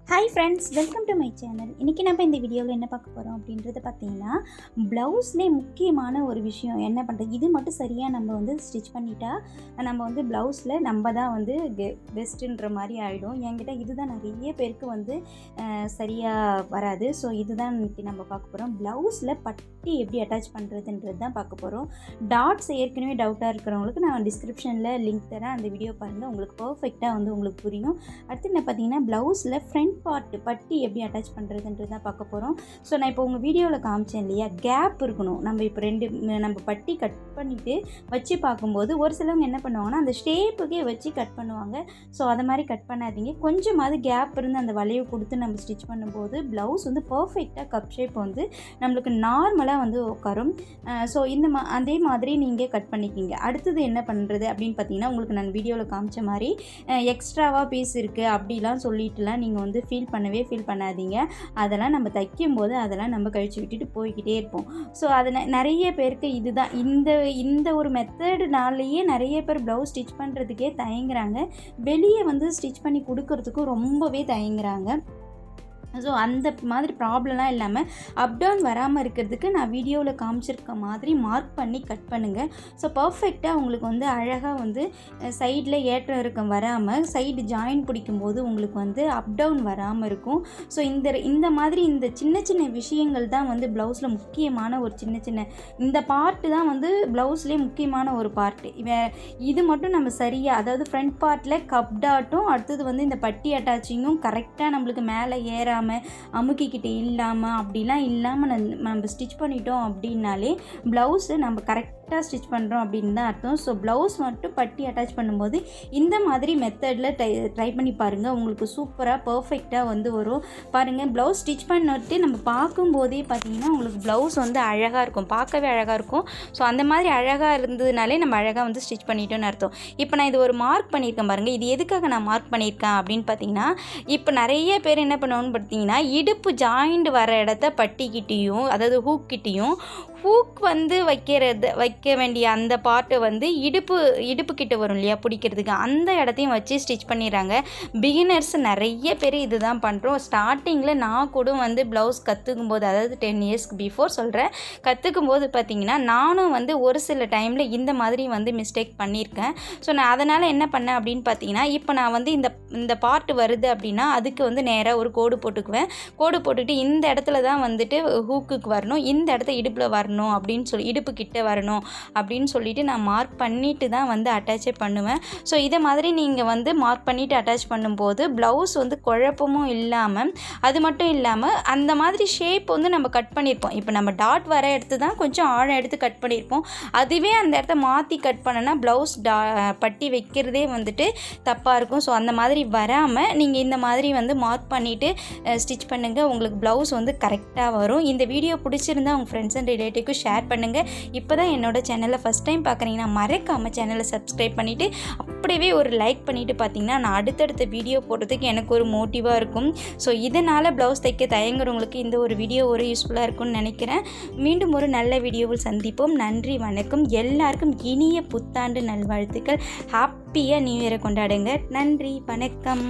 Hi friends, welcome to my channel. இன்றைக்கி நம்ம இந்த வீடியோவில் என்ன பார்க்க போகிறோம் அப்படின்றது பார்த்தீங்கன்னா, ப்ளவுஸ்லேயே முக்கியமான ஒரு விஷயம் என்ன பண்ணுறது, இது மட்டும் சரியாக நம்ம வந்து ஸ்டிச் பண்ணிட்டா நம்ம வந்து ப்ளவுஸில் நம்ம தான் வந்து பெஸ்ட்டுன்ற மாதிரி ஆகிடும். என்கிட்ட இதுதான் நிறைய பேருக்கு வந்து சரியாக வராது. ஸோ இதுதான் இன்றைக்கி நம்ம பார்க்க போகிறோம். ப்ளவுஸில் பட்டி எப்படி அட்டாச் பண்ணுறதுன்றது தான் பார்க்க போகிறோம். டாட்ஸ் ஏற்கனவே டவுட்டாக இருக்கிறவங்களுக்கு நான் டிஸ்கிரிப்ஷனில் லிங்க் தரேன், அந்த வீடியோ பாருங்கள், உங்களுக்கு பர்ஃபெக்டாக வந்து உங்களுக்கு புரியும். அடுத்து என்ன பார்த்தீங்கன்னா, ப்ளவுஸில் ஃப்ரண்ட் பார்ட்டு பட்டி எப்படி அட்டாச் பண்ணுறதுன்றது தான் பார்க்க போகிறோம். ஸோ நான் இப்போ உங்கள் வீடியோவில் காமிச்சேன் இல்லையா, கேப் இருக்கணும். நம்ம இப்போ நம்ம பட்டி கட் பண்ணிவிட்டு வச்சு பார்க்கும்போது ஒரு சிலவங்க என்ன பண்ணுவாங்கன்னா அந்த ஷேப்புக்கே வச்சு கட் பண்ணுவாங்க. ஸோ அதை மாதிரி கட் பண்ணாதீங்க. கொஞ்சமாவது கேப் இருந்து அந்த வளைவு கொடுத்து நம்ம ஸ்டிச் பண்ணும்போது ப்ளவுஸ் வந்து பர்ஃபெக்டாக கப் ஷேப் வந்து நம்மளுக்கு நார்மலாக வந்து உட்காரும். ஸோ அதே மாதிரி நீங்கள் கட் பண்ணிக்கிங்க. அடுத்தது என்ன பண்ணுறது அப்படின்னு பார்த்தீங்கன்னா, உங்களுக்கு நான் வீடியோவில் காமிச்ச மாதிரி எக்ஸ்ட்ராவாக பீஸ் இருக்குது அப்படிலாம் சொல்லிட்டுலாம் நீங்கள் வந்து ஃபீல் பண்ணாதீங்க. அதெல்லாம் நம்ம தைக்கும்போது அதெல்லாம் நம்ம கழிச்சு விட்டுட்டு போய்கிட்டே இருப்போம். ஸோ அது நிறைய பேருக்கு இதுதான் இந்த ஒரு மெத்தடுனாலேயே நிறைய பேர் ப்ளவுஸ் ஸ்டிச் பண்ணுறதுக்கே தயங்குறாங்க. வெளியே வந்து ஸ்டிச் பண்ணி கொடுக்கறதுக்கும் ரொம்பவே தயங்குறாங்க. ஸோ அந்த மாதிரி ப்ராப்ளம்லாம் இல்லாமல் அப் டவுன் வராமல் இருக்கிறதுக்கு நான் வீடியோவில் காமிச்சிருக்க மாதிரி மார்க் பண்ணி கட் பண்ணுங்கள். ஸோ பர்ஃபெக்டாக உங்களுக்கு வந்து அழகாக வந்து சைடில் ஏற்றம் இறக்கம் வராமல் சைடு ஜாயின் பிடிக்கும்போது உங்களுக்கு வந்து அப் டவுன் வராமல் இருக்கும். ஸோ இந்த மாதிரி இந்த சின்ன சின்ன விஷயங்கள் தான் வந்து ப்ளவுஸில் முக்கியமான ஒரு சின்ன இந்த பார்ட்டு தான் வந்து ப்ளவுஸ்லேயே முக்கியமான ஒரு பார்ட்டு. இது மட்டும் நம்ம சரியாக, அதாவது ஃப்ரண்ட் பார்ட்டில் கப் டாட்டும் அடுத்தது வந்து இந்த பட்டி அட்டாச்சிங்கும் கரெக்டாக நம்மளுக்கு மேலே ஏறாமல் அமுக்கிக்கிட்டு இல்லாமல் அப்படிலாம் இல்லாமல் நம்ம ஸ்டிச் பண்ணிட்டோம் அப்படின்னாலே ப்ளவுஸு நம்ம கரெக்டாக ஸ்டிச் பண்ணுறோம் அப்படின்னு தான் அர்த்தம். ஸோ ப்ளவுஸ் மட்டும் பட்டி அட்டாச் பண்ணும்போது இந்த மாதிரி மெத்தடில் ட்ரை பண்ணி பாருங்கள். உங்களுக்கு சூப்பராக பர்ஃபெக்டாக வந்து வரும். பாருங்கள், ப்ளவுஸ் ஸ்டிச் பண்ணிட்டு நம்ம பார்க்கும்போதே பார்த்தீங்கன்னா உங்களுக்கு ப்ளவுஸ் வந்து அழகாக இருக்கும், பார்க்கவே அழகாக இருக்கும். ஸோ அந்த மாதிரி அழகாக இருந்ததுனாலே நம்ம அழகாக வந்து ஸ்டிச் பண்ணிட்டோன்னு அர்த்தம். இப்போ நான் இது ஒரு மார்க் பண்ணியிருக்கேன் பாருங்கள். இது எதுக்காக நான் மார்க் பண்ணியிருக்கேன் அப்படின்னு பார்த்தீங்கன்னா, இப்போ நிறைய பேர் என்ன பண்ணுவாங்கன்னு பார்த்தீங்கன்னா, இடுப்பு ஜாயிண்ட் வர இடத்த பட்டிக்கிட்டேயும் அதாவது ஹூக் வந்து வைக்க வேண்டிய அந்த பார்ட்டை வந்து இடுப்பு கிட்ட வரும் இல்லையா பிடிக்கிறதுக்கு, அந்த இடத்தையும் வச்சு ஸ்டிச் பண்ணிடுறாங்க. பிகினர்ஸ் நிறைய பேர் இது தான் பண்ணுறோம். ஸ்டார்டிங்கில் நான் கூட வந்து ப்ளவுஸ் கற்றுக்கும் போது, அதாவது 10 இயர்ஸ்க்கு பிஃபோர் சொல்கிறேன், கற்றுக்கும் போது பார்த்திங்கன்னா நானும் வந்து ஒரு சில டைமில் இந்த மாதிரி வந்து மிஸ்டேக் பண்ணியிருக்கேன். ஸோ நான் அதனால் என்ன பண்ணேன் அப்படின்னு பார்த்தீங்கன்னா, இப்போ நான் வந்து இந்த பார்ட் வருது அப்படின்னா அதுக்கு வந்து நேராக ஒரு கோடு போட்டுக்குவேன். கோடு போட்டுக்கிட்டு இந்த இடத்துல தான் வந்துட்டு ஹூக்குக்கு வரணும், இந்த இடத்த இடுப்பில் வரணும் அப்படின்னு சொல்லி, இடுப்பு கிட்ட வரணும் அப்படின்னு சொல்லிட்டு நான் மார்க் பண்ணிட்டு தான் வந்து அட்டாச்சே பண்ணுவேன். ஸோ இதை மாதிரி நீங்கள் வந்து மார்க் பண்ணிவிட்டு அட்டாச் பண்ணும்போது ப்ளவுஸ் வந்து குழப்பமும் இல்லாமல், அது மட்டும் இல்லாமல் அந்த மாதிரி ஷேப் வந்து நம்ம கட் பண்ணியிருப்போம். இப்போ நம்ம டாட் வர எடுத்து தான் கொஞ்சம் ஆழம் எடுத்து கட் பண்ணியிருப்போம். அதுவே அந்த இடத்த மாற்றி கட் பண்ணனா ப்ளவுஸ் பட்டி வைக்கிறதே வந்துட்டு தப்பாக இருக்கும். ஸோ அந்த மாதிரி வராமல் நீங்கள் இந்த மாதிரி வந்து மார்க் பண்ணிவிட்டு ஸ்டிச் பண்ணுங்கள். உங்களுக்கு ப்ளவுஸ் வந்து கரெக்டாக வரும். இந்த வீடியோ பிடிச்சிருந்தா உங்கள் ஃப்ரெண்ட்ஸ் அண்ட் ரிலேட்டிவ்க்கு ஷேர் பண்ணுங்கள். இப்போ தான் என்னோட சேனலை ஃபஸ்ட் டைம் பார்க்குறீங்கன்னா மறக்காமல் சேனலை சப்ஸ்கிரைப் பண்ணிவிட்டு அப்படியே ஒரு லைக் பண்ணிவிட்டு பார்த்தீங்கன்னா நான் அடுத்தடுத்த வீடியோ போடுறதுக்கு எனக்கு ஒரு மோட்டிவாக இருக்கும். ஸோ இதனால் ப்ளவுஸ் தைக்க தயங்குறவங்களுக்கு இந்த ஒரு வீடியோ ஒரு யூஸ்ஃபுல்லாக இருக்கும்னு நினைக்கிறேன். மீண்டும் ஒரு நல்ல வீடியோவில் சந்திப்போம். நன்றி, வணக்கம். எல்லாருக்கும் இனிய புத்தாண்டு நல்வாழ்த்துக்கள். ஹாப்பியாக நியூ இயரை கொண்டாடுங்க. நன்றி, வணக்கம்.